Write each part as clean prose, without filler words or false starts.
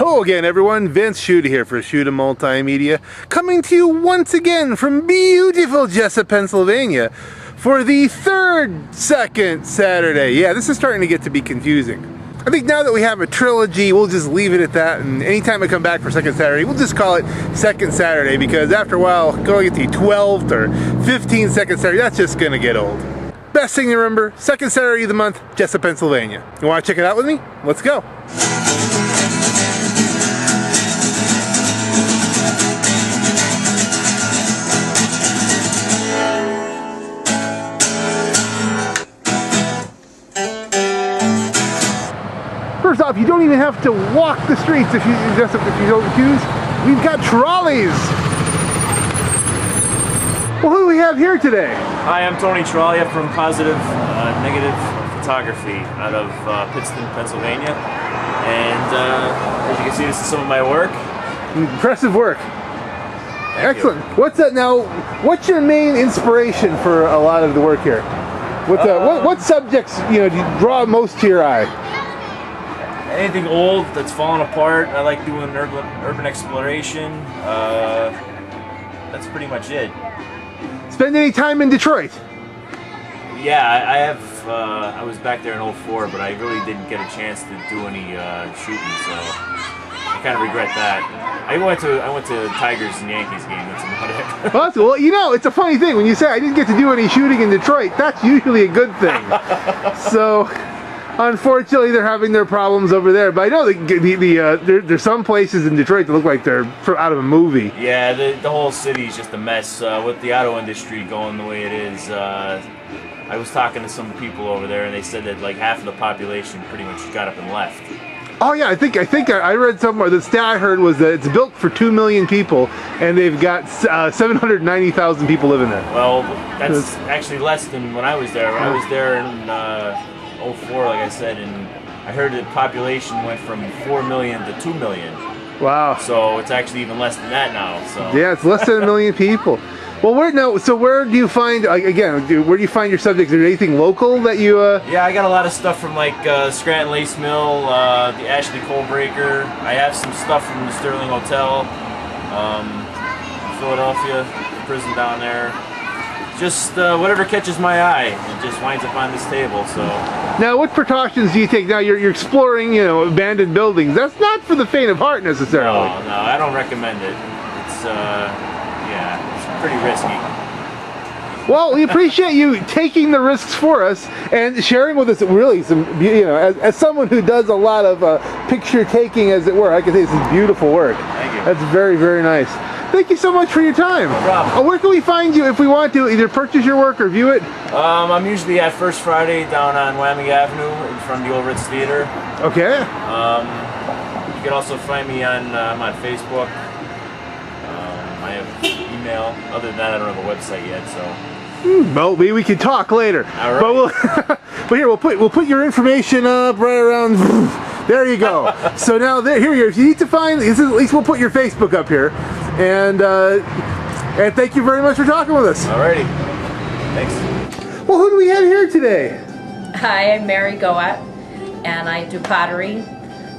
Hello again, everyone. Vince Shuta here for Shuta Multimedia, coming to you once again from beautiful Jessup, Pennsylvania, for the second Saturday. Yeah, this is starting to get to be confusing. I think now that we have a trilogy, we'll just leave it at that, and anytime I come back for second Saturday, we'll just call it second Saturday, because after a while, going to the 12th or 15th second Saturday, that's just going to get old. Best thing to remember, second Saturday of the month, Jessup, Pennsylvania. You want to check it out with me? Let's go. First off, you don't even have to walk the streets if you don't choose. We've got trolleys. Well, who do we have here today? Hi, I'm Tony Traglia from Positive Negative Photography out of Pittston, Pennsylvania. And as you can see, this is some of my work. Impressive work. Thank Excellent. you. What's your main inspiration for a lot of the work here? What subjects do you draw most to your eye? Anything old that's fallen apart. I like doing urban exploration. That's pretty much it. Spend any time in Detroit? Yeah, I have. I was back there in '04, but I really didn't get a chance to do any shooting, so I kind of regret that. I went to Tigers and Yankees game. That's about it. Well, it's a funny thing when you say I didn't get to do any shooting in Detroit. That's usually a good thing. So. Unfortunately, they're having their problems over there, but I know there's some places in Detroit that look like they're out of a movie. Yeah, the whole city is just a mess with the auto industry going the way it is. I was talking to some people over there, and they said that like half of the population pretty much got up and left. Oh yeah, I think I read somewhere, the stat I heard was that it's built for 2 million people, and they've got 790,000 people living there. Well, that's actually less than when I was there. When I was there in '04, like I said, and I heard the population went from 4 million to 2 million. Wow. So it's actually even less than that now. So yeah, it's less than 1 million people. Well, where do you find, again, where do you find your subjects? Is there anything local that you... Yeah, I got a lot of stuff from like Scranton Lace Mill, the Ashley Coal Breaker. I have some stuff from the Sterling Hotel, Philadelphia, the prison down there. Just whatever catches my eye, it just winds up on this table. So now, what precautions do you take? Now you're exploring, abandoned buildings. That's not for the faint of heart necessarily. No, I don't recommend it. It's it's pretty risky. Well, we appreciate you taking the risks for us and sharing with us really some, as someone who does a lot of picture taking, as it were, I can say this is beautiful work. Thank you. That's very, very nice. Thank you so much for your time. No problem. Where can we find you if we want to either purchase your work or view it? I'm usually at First Friday down on Whammy Avenue in front of the Old Ritz Theater. Okay. You can also find me on I'm on Facebook. I have email. Other than that, I don't have a website yet. So. Well, we can talk later. All right. But here we'll put your information up right around. There you go. So now here you go. If you need to find, at least we'll put your Facebook up here, and thank you very much for talking with us. Alrighty. Thanks. Well, who do we have here today? Hi, I'm Mary Gowat, and I do pottery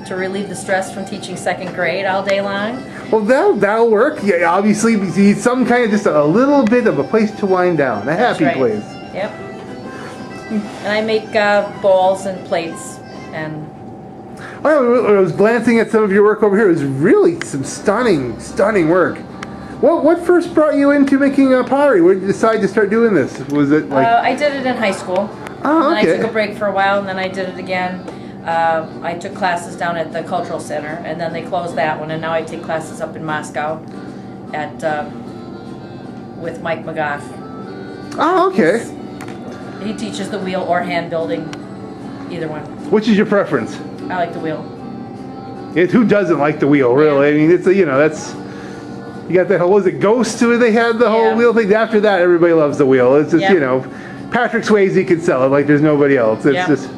to relieve the stress from teaching second grade all day long. Well, that'll work. Yeah, obviously, you need some kind of just a little bit of a place to wind down, a happy place. Yep. And I make bowls and plates and. I was glancing at some of your work over here. It was really some stunning work. What first brought you into making pottery? Where did you decide to start doing this? Was it like... I did it in high school. Oh, okay. And I took a break for a while, and then I did it again. I took classes down at the Cultural Center, and then they closed that one, and now I take classes up in Moscow with Mike McGuigan. Oh, okay. He teaches the wheel or hand building, either one. Which is your preference? I like the wheel. Who doesn't like the wheel, really? I mean, it's that's... You got that whole, was it Ghost who they had the whole wheel thing? After that, everybody loves the wheel. It's just, Patrick Swayze can sell it like there's nobody else. It's just...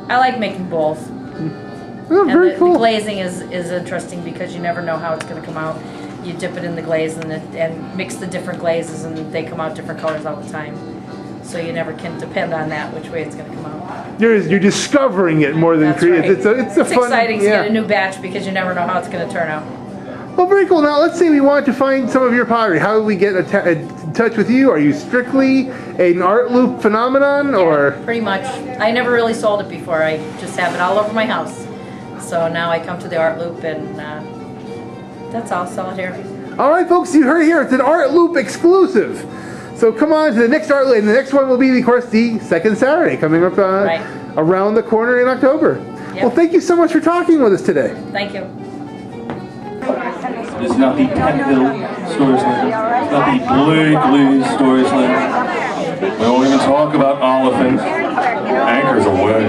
I like making bowls. Oh, very cool. The glazing is interesting because you never know how it's going to come out. You dip it in the glaze and mix the different glazes, and they come out different colors all the time. So you never can depend on that, which way it's going to come out. you're discovering it more than That's creating. right. It's a fun. exciting to yeah. get a new batch because you never know how it's going to turn out. Well, very cool. Now, let's say we want to find some of your pottery. How do we get in touch with you? Are you strictly an art loop phenomenon, or? Pretty much. I never really sold it before. I just have it all over my house. So now I come to the art loop, and that's all. Sell it here. All right, folks, you heard here. It's an art loop exclusive. So come on to the next art loop, and the next one will be, of course, the second Saturday coming up around the corner in October. Yep. Well, thank you so much for talking with us today. Thank you. This is not the Cat Story Slam. It's not the Blue Story Slam. We won't even talk about olifants. Anchors away.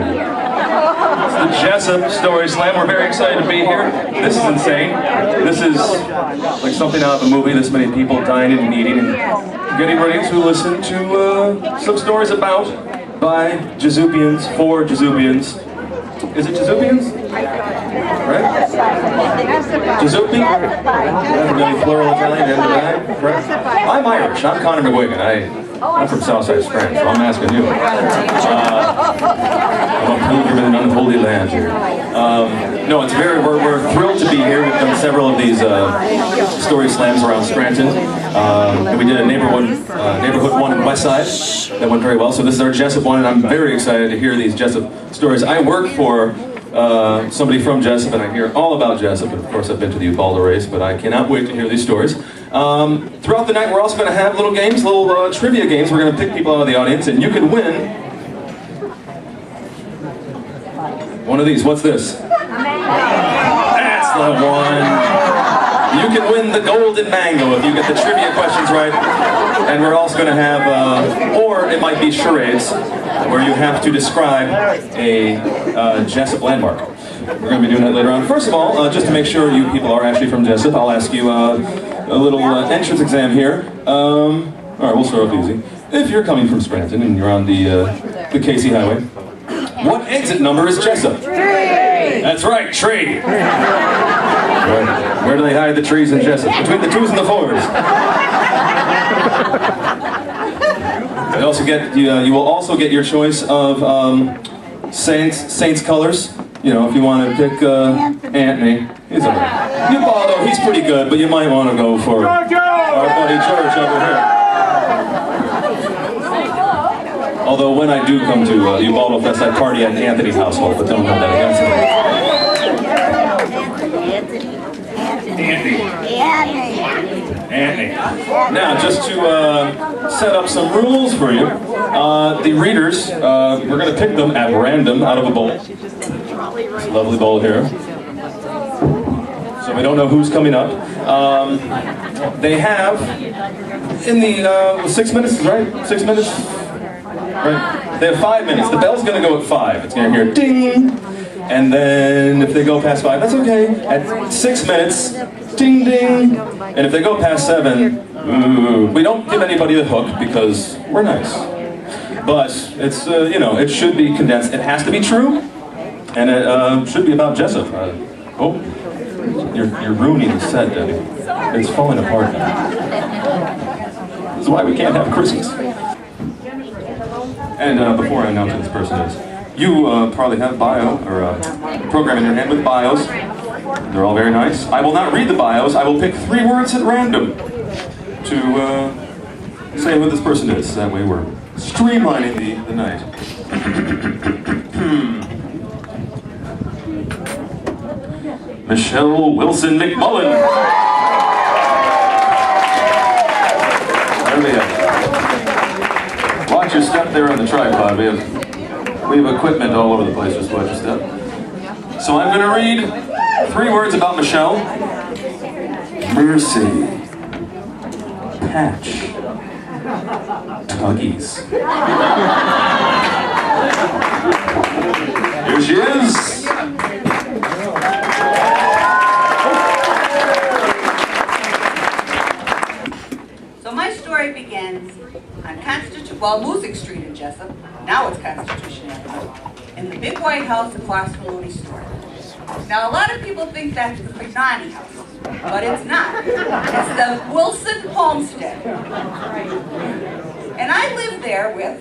It's the Jessup Story Slam. We're very excited to be here. This is insane. This is like something out of a movie. This many people dining and eating and getting ready to listen to some stories about, by Jessupians, for Jessupians. Is it Jessupians? Right? Jessupi? Really plural Italian, end of that? Correct? I'm Irish. I'm Conor McGuigan. I'm from Southside Springs, so I'm asking you. I'm a pilgrim in an unholy land here. No, it's we're thrilled to be here. We've done several of these story slams around Scranton. And we did a neighborhood one in Westside that went very well. So this is our Jessup one, and I'm very excited to hear these Jessup stories. I work for somebody from Jessup, and I hear all about Jessup. And of course, I've been to the Ubaldo race, but I cannot wait to hear these stories. Throughout the night, we're also going to have little games, little trivia games. We're going to pick people out of the audience, and you can win one of these. What's this? That's the one. You can win the golden mango if you get the trivia questions right. And we're also going to have, or it might be charades, where you have to describe a Jessup landmark. We're going to be doing that later on. First of all, just to make sure you people are actually from Jessup, I'll ask you a little entrance exam here. All right, we'll start off easy. If you're coming from Scranton and you're on the Casey Highway, what exit number is Jessup? 3! That's right, tree. Where do they hide the trees in Jessup? Between the 2s and the 4s. You also get you will also get your choice of Saints colors. You know, if you want to pick Anthony, he's alright. Ubaldo, he's pretty good, but you might want to go for our buddy George over here. Although when I do come to Ubaldo Fest, I party at Anthony's household, but don't hold that against him. Anthony. Now, just to set up some rules for you, the readers, we're going to pick them at random out of a bowl. This lovely bowl here. So we don't know who's coming up. They have, in the 6 minutes, right? 6 minutes? Right. They have 5 minutes. The bell's going to go at 5. It's going to hear ding. And then if they go past 5, that's okay. At 6 minutes, ding ding. And if they go past 7, we don't give anybody the hook because we're nice. But it's, you know, it should be condensed. It has to be true. And it should be about Jessup. Oh, you're ruining the set, Debbie. It's falling apart now. This is why we can't have Christmas. And before I announce who this person is, you probably have bio, or a program in your hand with bios. They're all very nice. I will not read the bios. I will pick 3 words at random to say who this person is. That way we're streamlining the night. Michelle Wilson McMullen. There we go. Watch your step there on the tripod. We have equipment all over the place. Just watch your step. So I'm going to read 3 words about Michelle. Mercy. Patch. Tuggies. Here she is. So my story begins on Music Street in Jessup. Now it's Constitution Avenue. In the big white house across from Looney Store. Now a lot of people think that's the Pignani house, but it's not. It's the Wilson Homestead. And I lived there with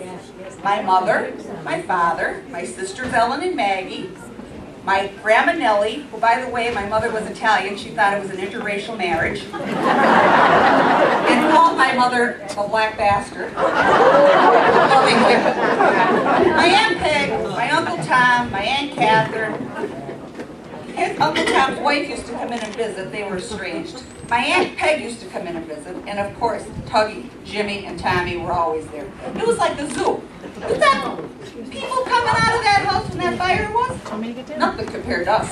my mother, my father, my sisters Ellen and Maggie, my grandma Nellie, who by the way, my mother was Italian, she thought it was an interracial marriage, and called my mother a black bastard, lovingly. My Aunt Peg, my Uncle Tom, my Aunt Catherine. His Uncle Tom's wife used to come in and visit, they were estranged. My Aunt Peg used to come in and visit, and of course, Tuggy, Jimmy, and Tommy were always there. It was like the zoo. You thought people coming out of that house when that fire was? Nothing compared to us.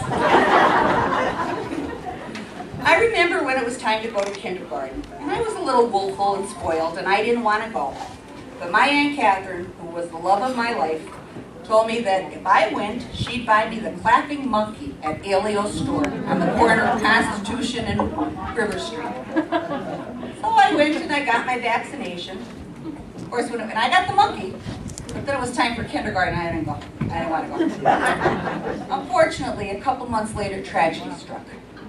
I remember when it was time to go to kindergarten, and I was a little willful and spoiled, and I didn't want to go. But my Aunt Catherine, who was the love of my life, told me that if I went, she'd buy me the clapping monkey at Alio's store on the corner of Constitution and River Street. So I went and I got my vaccination. Of course, and I got the monkey, but then it was time for kindergarten and I didn't go. I didn't want to go. Unfortunately, a couple months later, tragedy struck.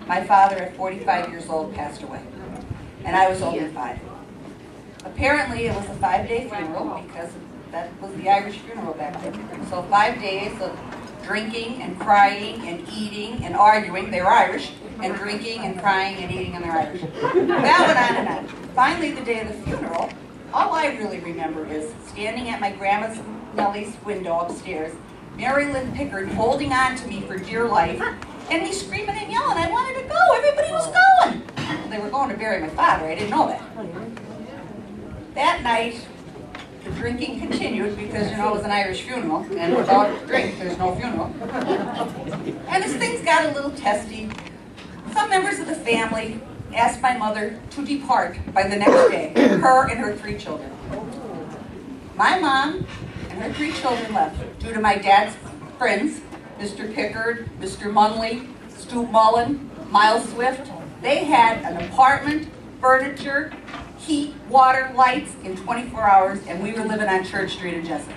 My father, at 45 years old, passed away, and I was only 5. Apparently, it was a 5-day funeral because that was the Irish funeral back then. So 5 days of drinking and crying and eating and arguing. They were Irish. And drinking and crying and eating, and they're Irish. That went on and on. Finally, the day of the funeral, all I really remember is standing at my grandma's Nellie's window upstairs, Mary Lynn Pickard holding on to me for dear life, and me screaming and yelling. I wanted to go. Everybody was going. They were going to bury my father. I didn't know that. That night, the drinking continued because, you know, it was an Irish funeral, and without drink, there's no funeral. And as things got a little testy, some members of the family asked my mother to depart by the next day, her and her 3 children. My mom and her 3 children left due to my dad's friends, Mr. Pickard, Mr. Munley, Stu Mullen, Miles Swift. They had an apartment, furniture, heat, water, lights in 24 hours, and we were living on Church Street in Jessup.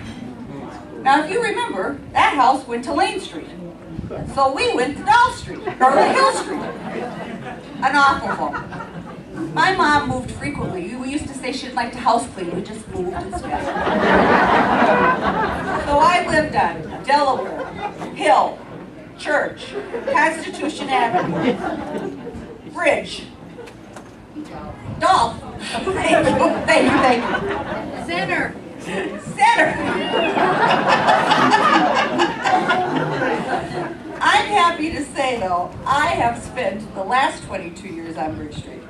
Now, if you remember, that house went to Lane Street. So we went to Doll Street, or Hill Street. An awful home. My mom moved frequently. We used to say she'd like to house clean. We just moved instead. So I lived on Delaware, Hill, Church, Constitution Avenue, Bridge, Dolph. Thank you. Center. I'm happy to say, though, I have spent the last 22 years on Bridge Street,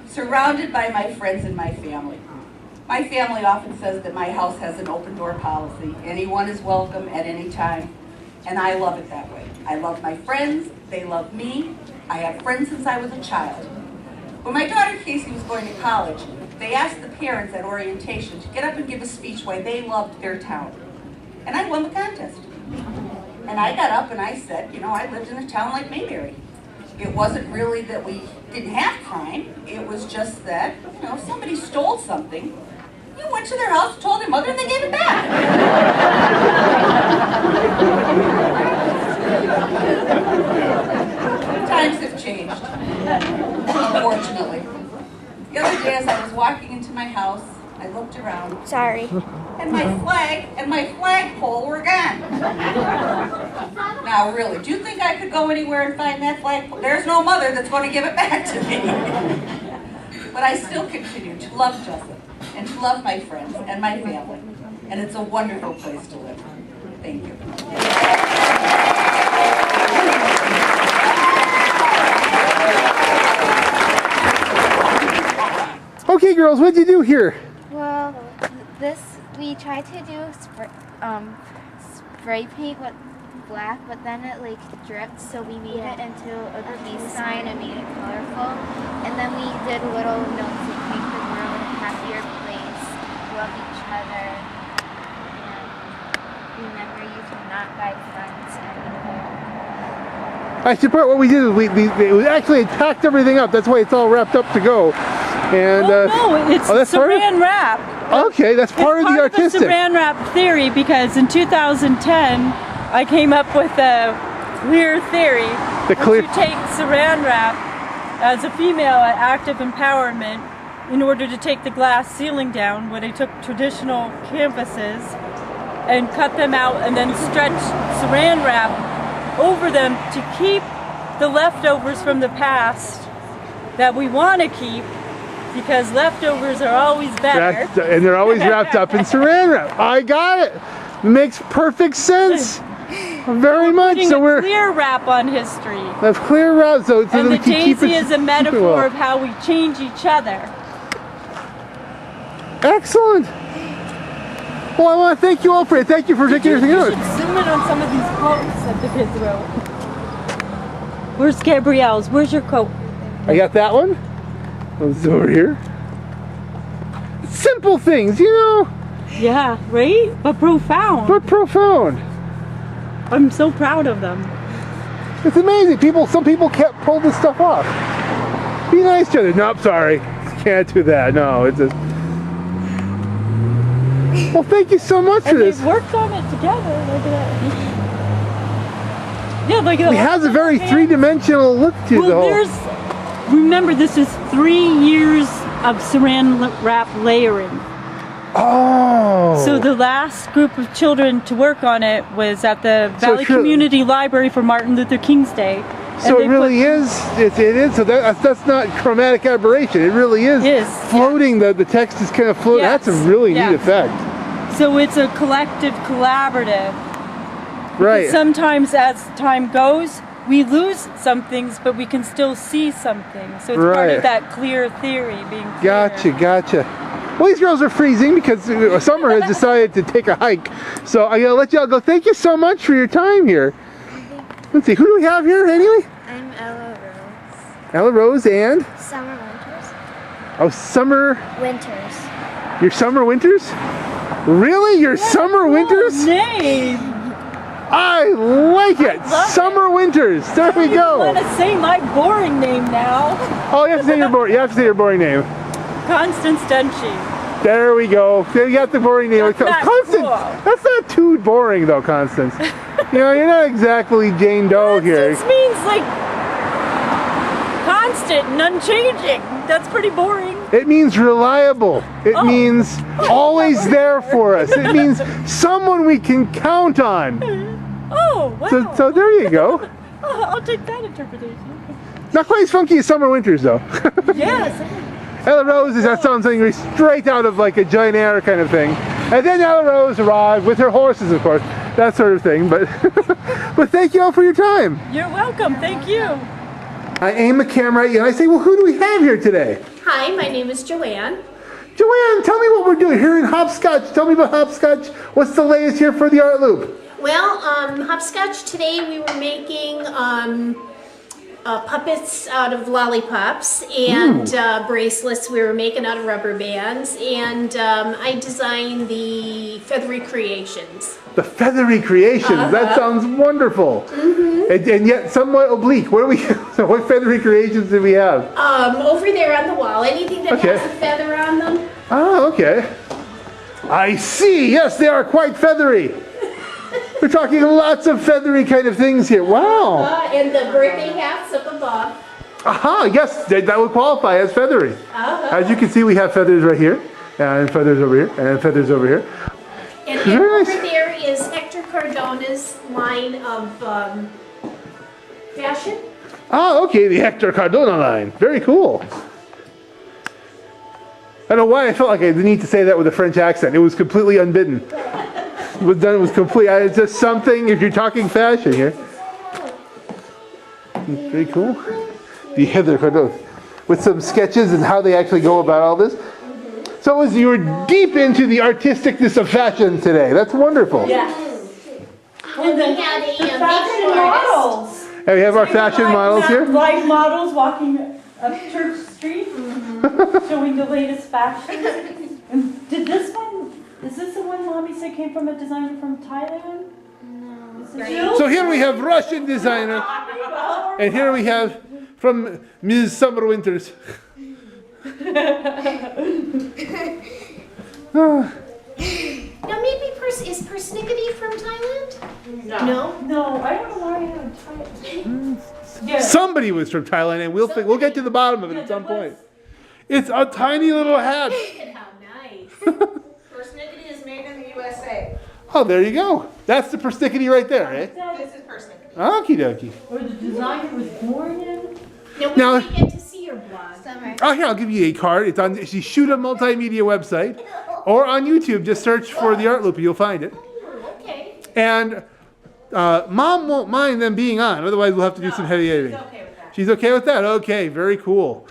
surrounded by my friends and my family. My family often says that my house has an open door policy. Anyone is welcome at any time, and I love it that way. I love my friends, they love me. I have friends since I was a child. When my daughter Casey was going to college, they asked the parents at orientation to get up and give a speech why they loved their town. And I won the contest. And I got up and I said, you know, I lived in a town like Mayberry. It wasn't really that we didn't have crime. It was just that, you know, if somebody stole something, you went to their house, told their mother, and they gave it back. Times have changed, unfortunately. The other day as I was walking into my house, I looked around. Sorry. And my flag and my flagpole were gone. Now really, do you think I could go anywhere and find that flagpole? There's no mother that's going to give it back to me. But I still continue to love Jessup and to love my friends and my family. And it's a wonderful place to live. Thank you. Okay, girls, what'd you do here? Well, we tried to do spray paint with black, but then it like dripped, so we made it into a peace sign and made it colorful. And then we did little notes to make the world a happier place, love each other, and remember you cannot buy friends anymore. I support what we did. We actually tacked everything up. That's why it's all wrapped up to go. And no, it's Saran wrap. Okay, that's part of the artistic. It's Saran wrap theory because in 2010 I came up with a clear theory. You take Saran wrap as a female at active empowerment in order to take the glass ceiling down, where they took traditional canvases and cut them out and then stretch saran wrap over them to keep the leftovers from the past that we want to keep, because leftovers are always better. And they're always wrapped up in saran wrap. I got it. Makes perfect sense. Very much. So we're clear wrap on history. That's clear wrap. So and we the can keep daisy it, is a metaphor of how we change each other. Excellent. Well, I want to thank you all for it. Thank you for taking everything out. You should zoom in on some of these quotes that the kids wrote. Where's Gabrielle's? Where's your quote? I got that one. It's over here. Simple things, you know. Yeah, right? But profound. But profound. I'm so proud of them. It's amazing. Some people can't pull this stuff off. Be nice to others. Nope, sorry. Can't do that. No, it's just. Well, thank you so much for this. They've worked on it together. Look at that. Yeah, like it has a very three-dimensional look to the whole. Remember, this is 3 years of saran wrap layering. Oh. So the last group of children to work on it was at the Valley Community Library for Martin Luther King's Day. So it really is. It is. So that's not chromatic aberration. It really is floating. Yeah. The text is kind of floating. Yes. That's a really neat effect. So it's a collective, collaborative. Right. Because sometimes as time goes, we lose some things, but we can still see something. So it's part of that clear theory being clear. Gotcha. Well, these girls are freezing because summer has decided to take a hike. So I'm gonna let y'all go. Thank you so much for your time here. Let's see, who do we have here anyway? I'm Ella Rose. Ella Rose and? Summer Winters. Oh, Summer Winters. Your Summer Winters? Really? Your Summer Winters? Name. I like it. Summer Winters. There we go. I want to say my boring name now. Oh, you have to say your boring name. Constance Denchy. There we go. You got the boring name. That's Constance. Cool. That's not too boring though, Constance. You know, you're not exactly Jane Doe here. Constance means like constant and unchanging. That's pretty boring. It means reliable. It means always there for us. It means someone we can count on. Oh, wow. So there you go. I'll take that interpretation. Not quite as funky as Summer Winters though. Yes. Ella Rose that sounds something straight out of like a Giant Air kind of thing. And then Ella Rose arrived with her horses, of course, that sort of thing. But but thank you all for your time. You're welcome. Thank you. I aim the camera at you and I say, well, who do we have here today? Hi, my name is Joanne. Joanne, tell me what we're doing here in Hopscotch. Tell me about Hopscotch. What's the latest here for the Art Loop? Well, Hopscotch today we were making puppets out of lollipops and bracelets we were making out of rubber bands, and I designed the feathery creations. The feathery creations. That sounds wonderful. And yet somewhat oblique. What feathery creations do we have? Over there on the wall. Anything that has a feather on them. Oh, okay. I see. Yes, they are quite feathery. We're talking lots of feathery kind of things here. Wow. And the birthday hats up above. Aha, yes, that would qualify as feathery. As you can see, we have feathers right here, and feathers over here, and feathers over here. And over there is Hector Cardona's line of fashion. Oh, okay, the Hector Cardona line. Very cool. I don't know why I felt like I need to say that with a French accent. It was completely unbidden. It was complete. It's just something, if you're talking fashion here. Very cool. The Heather Cardona. With some sketches and how they actually go about all this. So as you were deep into the artisticness of fashion today. That's wonderful. Yes. And we had a fashion models. And we have our fashion models here. Live models walking up Church Street, showing the latest fashion. And is this the one Mommy said came from a designer from Thailand? No. So here we have Russian designer, and here we have from Ms. Summer Winters. Now maybe is persnickety from Thailand? No, I don't know why I haven't Thailand. Somebody was from Thailand, and we'll get to the bottom of it at some point. It's a tiny little hat. How nice. Persnickety is made in the USA. Oh, there you go. That's the persnickety right there, eh? This is persnickety. Okie dokie. Or the designer was born in. Now, we didn't get to see your blog. Oh, here, I'll give you a card. It's on the Shuta Multimedia website. Or on YouTube, just search for the Art Loop and you'll find it. Okay. And Mom won't mind them being on. Otherwise, we'll have to do some heavy editing. She's okay with that. She's okay with that? Okay, very cool.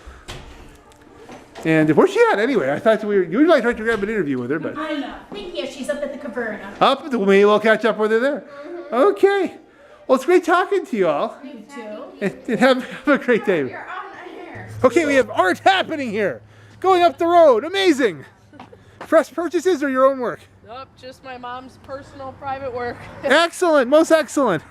And where's she at anyway? I thought you'd like to grab an interview with her, but I think, yeah, she's up at the Caverna. up, maybe we'll catch up with her there. Okay. Well, it's great talking to you all. You too. And have a great day. You're on air. Okay, we have art happening here. Going up the road. Amazing. Fresh purchases or your own work? Nope, just my mom's personal private work. Excellent. Most excellent.